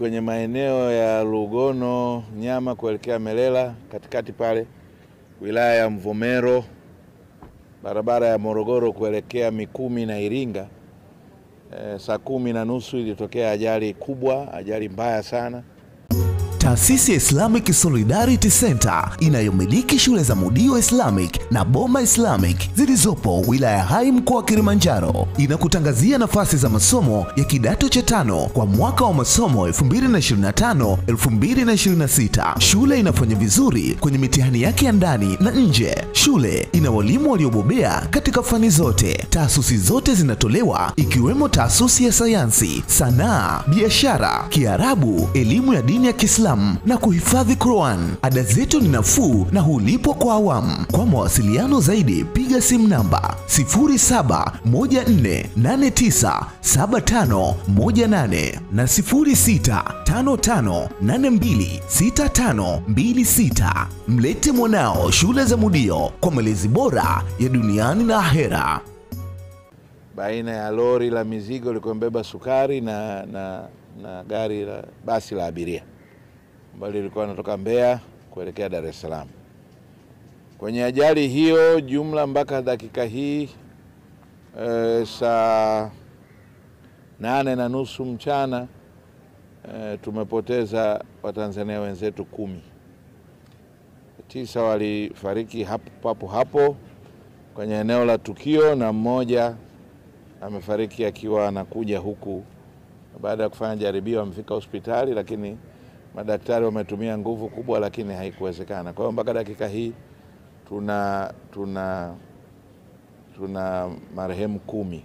kwenye maeneo ya Lugono Nyama kuelekea Melela, katikati pale wilaya ya Mvomero, barabara ya Morogoro kuelekea Mikumi na Iringa. Saa 10:30 ilitokea ajali kubwa, ajali mbaya sana. Taasisi ya Islamic Solidarity Center inayomiliki shule za Mudio Islamic na Boma Islamic zilizopo wilaya Hai mkoa wa Kilimanjaro inakutangazia nafasi za masomo ya kidato cha 5 kwa mwaka wa masomo 2025-2026. Shule inafanya vizuri kwenye mitihani yake ya ndani na nje. Shule ina walimu waliobobea katika fani zote. Taasisi zote zinatolewa ikiwemo taasisi ya sayansi, sanaa, biashara, Kiarabu, elimu ya dini ya Kiislamu na kuhifadhi Quran. Ada zetu ni nafuu na hulipwa kwa awamu. Kwa mawasiliano zaidi piga simu namba 0714897518 na 0655826526. Mlete mwanao shule za Mudio kwa malezi bora ya duniani na ahera. Baina ya lori la mizigo lilikuwa sukari na gari la basi la abiria ambalo lilikuwa linatoka Mbeya kuelekea Dar es Salaam. Kwenye ajali hiyo jumla mpaka dakika hii saa 8:30 mchana tumepoteza Watanzania wenzetu 10. 9 walifariki hapo hapo kwenye eneo la tukio na mmoja amefariki akiwa anakuja huku baada ya kufanya jaribio. Amefika hospitali lakini madaktari wametumia nguvu kubwa lakini haikuwezekana. Kwa hiyo mpaka dakika hii tuna marehemu 10.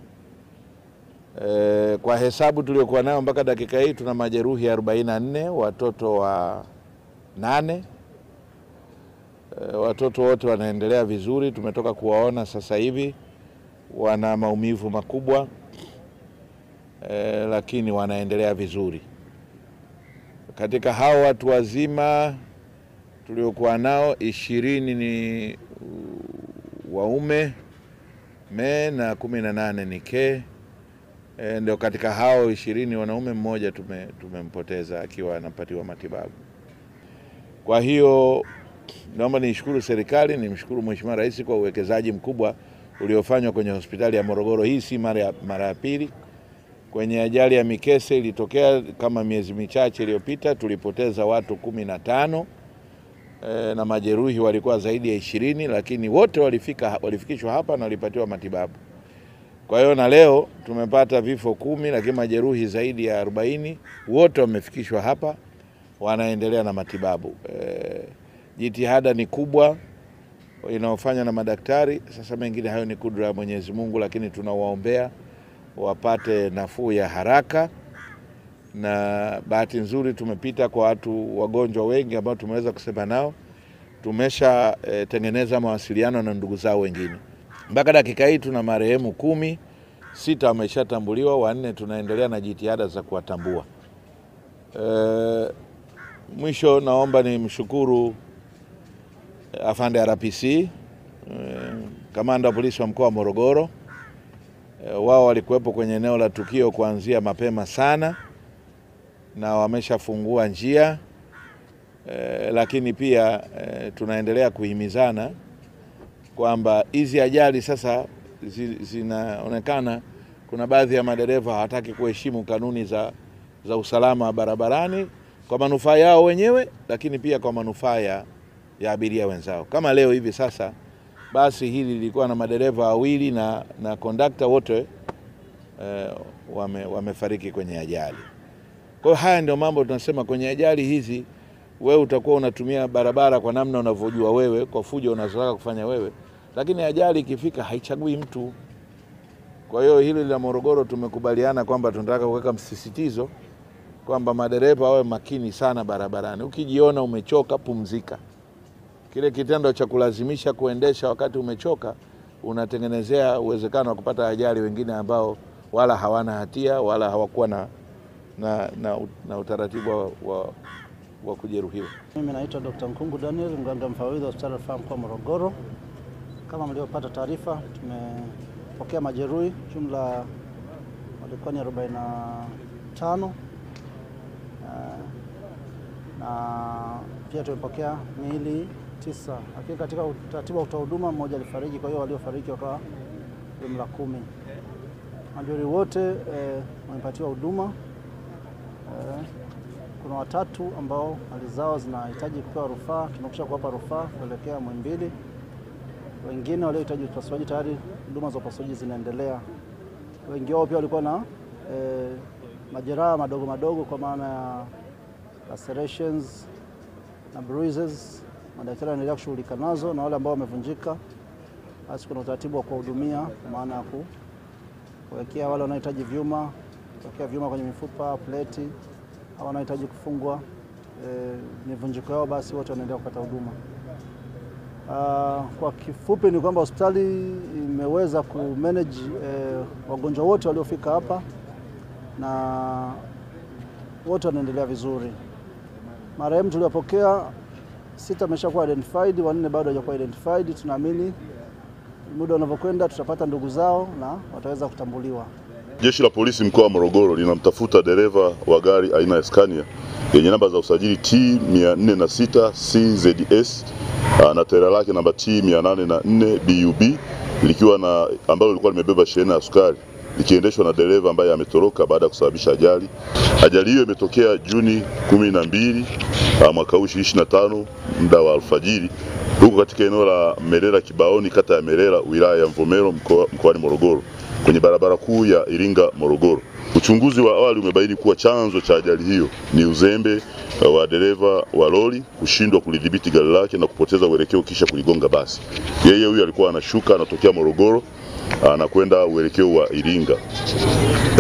Kwa hesabu tuliokuwa nayo mpaka dakika hii tuna majeruhi 44, watoto wa 8. Watoto wote wanaendelea vizuri, tumetoka kuwaona sasa hivi, wana maumivu makubwa lakini wanaendelea vizuri. Katika hao watu wazima tuliokuwa nao 20 ni waume na 18 ni ke. Ndio katika hao 20 wanaume, mmoja tumempoteza akiwa anapatiwa matibabu. Kwa hiyo naomba nishukuru serikali, nimshukuru Mheshimiwa Rais kwa uwekezaji mkubwa uliofanywa kwenye hospitali ya Morogoro. Hii si mara ya pili. Kwenye ajali ya Mikese ilitokea kama miezi michache iliyopita, tulipoteza watu 15 na majeruhi walikuwa zaidi ya 20, lakini wote walifikishwa hapa na walipatiwa matibabu. Kwa hiyo na leo tumepata vifo 10 lakini majeruhi zaidi ya 40, wote wamefikishwa hapa wanaendelea na matibabu. Jitihada ni kubwa inaofanywa na madaktari. Sasa mengine hayo ni kudra ya Mwenyezi Mungu, lakini tunawaombea wapate nafuu ya haraka. Na bahati nzuri tumepita kwa watu wagonjwa wengi ambao tumeweza kusema nao. Tumesha tengeneza mawasiliano na ndugu zao wengine. Mpaka dakika hii tuna marehemu 10, 6 wameshatambuliwa, 4 tunaendelea na jitihada za kuwatambua. Mwisho naomba nimshukuru afande RPC, kamanda wa polisi wa mkoa wa Morogoro. Wao walikuwepo kwenye eneo la tukio kuanzia mapema sana na wameshafungua njia, lakini pia tunaendelea kuhimizana kwamba hizi ajali sasa zinaonekana kuna baadhi ya madereva hawataki kuheshimu kanuni za usalama barabarani kwa manufaa yao wenyewe, lakini pia kwa manufaa ya abiria wenzao. Kama leo hivi sasa basi hili lilikuwa na madereva 2 na kondakta wote wamefariki kwenye ajali. Kwa hiyo haya ndio mambo tunasema kwenye ajali hizi, wewe utakuwa unatumia barabara kwa namna unavyojua wewe, kwa fujo unazotaka kufanya wewe, lakini ajali ikifika haichagui mtu. Kwa hiyo hili la Morogoro tumekubaliana kwamba tunataka kuweka msisitizo kwamba madereva wawe makini sana barabarani. Ukijiona umechoka, pumzika. Kile kitendo cha kulazimisha kuendesha wakati umechoka unatengenezea uwezekano wa kupata ajali wengine ambao wala hawana hatia wala hawakuwa na utaratibu wa kujeruhiwa. Mimi naitwa Dr. Nkungu Daniel, mganga mfawidhi wa hospitali ya mkoa wa Morogoro. Kama mliopata taarifa, tumepokea majeruhi, jumla walikuwa ni 45. na pia tumepokea miili 9. Lakini katika utaratibu wa kutoa huduma mmoja alifariki, kwa hiyo waliofariki wakawa jumla 10. Majeruhi wote wamepatiwa huduma. Kuna watatu ambao hali zao zinahitaji kupewa rufaa, tumekwisha kuwapa rufaa kuelekea Muhimbili. Wengine waliohitaji upasuaji tayari huduma za upasuaji zinaendelea. Wengi wao pia walikuwa na majeraha madogo madogo kwa maana ya lacerations na bruises. Madaktari wanaendelea kushughulika nazo, na wale ambao wamevunjika basi kuna utaratibu wa kuwahudumia kwa maana ya kuwekea wale wanaohitaji vyuma, kuwekea vyuma kwenye mifupa, pleti, au wanaohitaji kufungwa mivunjiko yao, basi wote wanaendelea kupata huduma. Kwa kifupi ni kwamba hospitali imeweza kumanage wagonjwa wote waliofika hapa na wote wanaendelea vizuri. Marehemu tuliopokea 6 wameshakuwa identified, 4 bado hawajakuwa identified. Tunaamini muda unavyokwenda tutapata ndugu zao na wataweza kutambuliwa. Jeshi la Polisi mkoa wa Morogoro linamtafuta dereva wa gari aina ya Scania yenye namba za usajili T406 CZS na tairi lake namba T804 BUB ambalo lilikuwa limebeba shehena ya sukari, likiendeshwa na dereva ambaye ametoroka baada ya kusababisha ajali. Ajali hiyo imetokea Juni 12 mwaka 2025 muda wa alfajiri huko katika eneo la Merera Kibaoni, kata ya Merera, wilaya ya Mvomero, mkoani Morogoro, kwenye barabara kuu ya Iringa Morogoro. Uchunguzi wa awali umebaini kuwa chanzo cha ajali hiyo ni uzembe wa dereva wa lori kushindwa kulidhibiti gari lake na kupoteza uelekeo kisha kuligonga basi. Yeye huyu alikuwa anashuka anatokea Morogoro anakwenda uelekeo wa Iringa.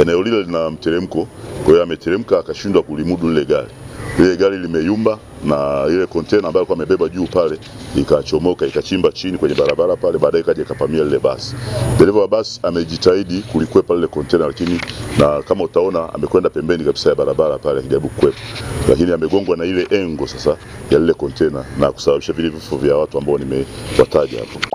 Eneo lile lina mteremko, kwa hiyo ameteremka akashindwa kulimudu lile gari. Ile gari limeyumba na ile container ambayo alikuwa amebeba juu pale ikachomoka ikachimba chini kwenye barabara pale, baadaye ikaja ikapamia lile basi. Dereva wa basi amejitahidi kulikwepa lile container, lakini na kama utaona amekwenda pembeni kabisa ya barabara pale akijaribu kukwepa, lakini amegongwa na ile engo sasa ya lile container na kusababisha vile vifo vya watu ambao nimewataja hapo.